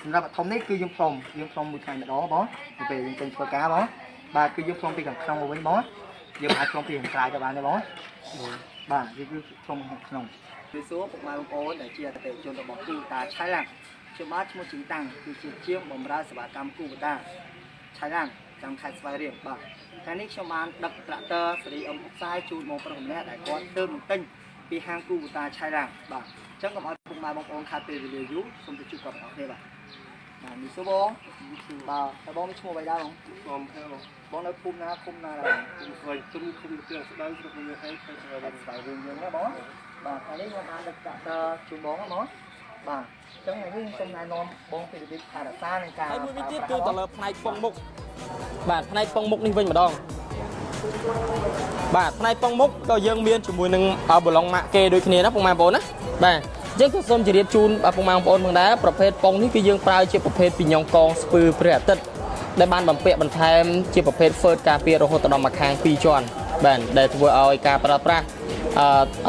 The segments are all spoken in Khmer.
សម្រាប់ធំនេះគឺយើងផ្លុំមួយថ្ងៃម្ដងបងពេលយើងចេញធ្វើការបងបាទគឺយើងផ្លុំពីខាងក្នុងមកវិញបងយើងអាចផ្លុំពីខាងក្រៅទៅបានទេបងបាទវាគឺផ្លុំខាងក្នុងគឺសួរពុកម៉ែបងប្អូនដែលជាអតិថិជនរបស់គូតាឆៃឡាំងខ្ញុំបាទឈ្មោះជីតាំងគឺជាជាងបម្រើសេវាកម្មគូតាឆៃឡាំងចាំខេត្តស្វាយរៀងបាទថ្ងៃនេះខ្ញុំបានដឹកត្រាក់ទ័រសេរីអ៊ំផ្សាយជូនមកប្រុសម្នាក់ដែលគាត់ទើបនឹងទិញពីហាងគូតាឆៃឡាំងបាទអញ្ចឹងកុំឲ្យពុកម៉ែបងប្អូនខាតពេលវេលាយូរសូមទៅជួបគាត់ទាំងអស់គ្នាបាទនេះសួរបងបាទតើបងមានឈ្មោះអ្វីដែរបងបងនៅភូមិណាដែរភូមិស្វាយទុំភូមិទៀងស្ដៅស្រុកមួយហេខេត្តស្វាយរៀងយើងណាបងបាទថ្ងៃនេះខ្ញុំបានដឹកត្រាក់ទ័រជូនបងណាបងបាទអញ្ចឹងខ្ញុំសូមណែនាំបងពីរបៀបថែរក្សានិងការហើយមួយវិញទៀតគឺទៅលើផ្នែកពងមុខបាទផ្នែកពងមុខនេះវិញម្ដងបាទផ្នែកពងមុខក៏យើងមានជាមួយនឹងបឡុងម៉ាក់គេដូចគ្នាណាពុកម៉ែបងប្អូនណាបាទអញ្ចឹងក៏សូមជម្រាបជូនពុកម៉ែបងប្អូនផងដែរប្រភេទពងនេះគឺយើងប្រើជាប្រភេទពីញ៉ុងកងស្ពឺព្រះអាទិត្យដែលបានបំពាក់បន្ថែមជាប្រភេទ First ការពាររហូតដល់មួយខាង2ជាន់បាទដែលធ្វើឲ្យការប្រើប្រាស់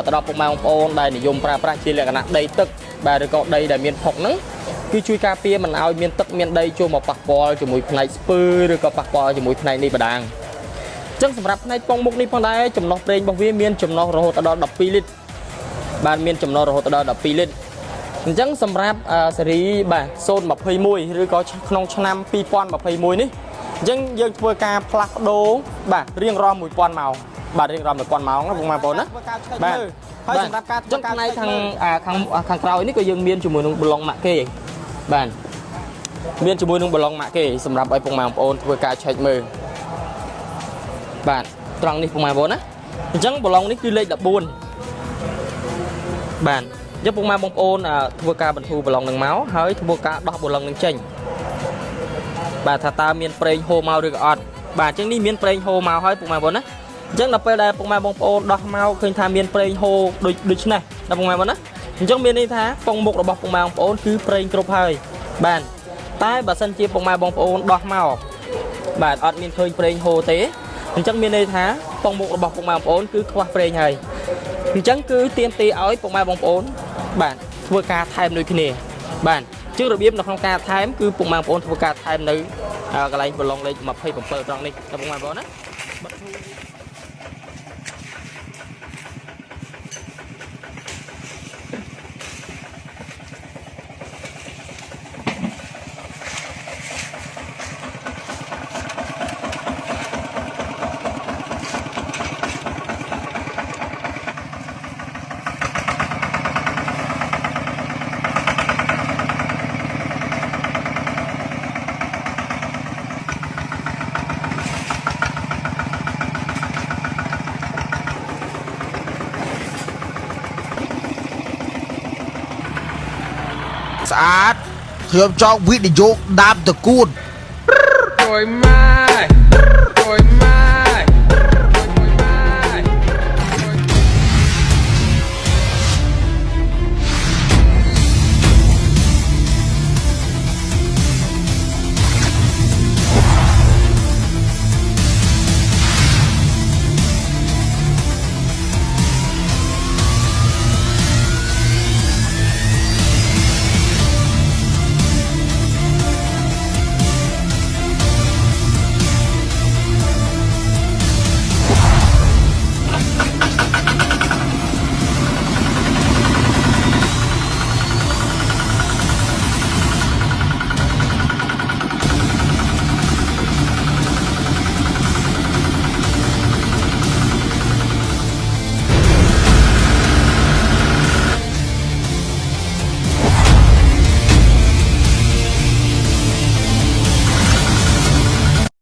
ទៅដល់ពុកម៉ែបងប្អូនដែលនិយមប្រើប្រាស់ជាលក្ខណៈដីទឹកបាទឬក៏ដីដែលមានផុកហ្នឹងគឺជួយការពារមិនឲ្យមានទឹកមានដីចូលមកប៉ះពាល់ជាមួយផ្នែកស្ពឺឬក៏ប៉ះពាល់ជាមួយផ្នែកនេះបណ្ដាងអញ្ចឹងសម្រាប់ផ្នែកពងមុខនេះផងដែរចំណុះប្រេងរបស់វាមានចំណុះរហូតដល់12លីត្របាទមានចំណុះរហូតដល់12លីត្រអញ្ចឹងសម្រាប់ស៊េរីបាទ021ឬក៏ក្នុងឆ្នាំ2021នេះអញ្ចឹងយើងធ្វើការផ្លាស់ប្ដូរបាទរៀងរាល់1000ម៉ោងបាទរៀងរាល់1000ម៉ោងណាបងប្អូនណាបាទហើយសម្រាប់ការធ្វើការផ្នែកខាងក្រោយនេះក៏យើងមានជាមួយនឹងប្លុងម៉ាក់គេបាទមានជាមួយនឹងប្លុងម៉ាក់គេសម្រាប់ឲ្យពុកម៉ែបងប្អូនធ្វើការឆែកមើលបាទត្រង់នេះពុកម៉ែបងប្អូនណាអញ្ចឹងប្លុងនេះគឺលេខ14បាទយកពុកម៉ែបងប្អូនធ្វើការបន្ធូរប្លុងនឹងមកហើយធ្វើការដោះប្លុងនឹងចេញបាទថាតើមានប្រេងហូរមកឬក៏អត់បាទអញ្ចឹងនេះមានប្រេងហូរមកហើយពុកម៉ែបងប្អូនណាអញ្ចឹងដល់ពេលដែលពុកម៉ែបងប្អូនដោះមកឃើញថាមានប្រេងហូរដូចនេះដល់ពុកម៉ែបងប្អូនណាអញ្ចឹងមានន័យថាពងមុខរបស់ពុកម៉ែបងប្អូនគឺប្រេងគ្រប់ហើយបាទតែបើសិនជាពុកម៉ែបងប្អូនដោះមកបាទអត់មានឃើញប្រេងហូរទេអញ្ចឹងមានន័យថាពងមុខរបស់ពុកម៉ែបងប្អូនគឺខ្វះប្រេងហើយអញ្ចឹងគឺទាមទារឲ្យពុកម៉ែបងប្អូនបាទធ្វើការថែមដូចគ្នាបាទជាងរបៀបនៅក្នុងការថែមគឺពុកម៉ែបងប្អូនធ្វើការថែមនៅកន្លែងប្រឡងលេខ27ត្រង់នេះដល់ពុកម៉ែបងប្អូនណាស្អាតខ្ញុំចង់វិនិយោគដាំតកួន Rồi mai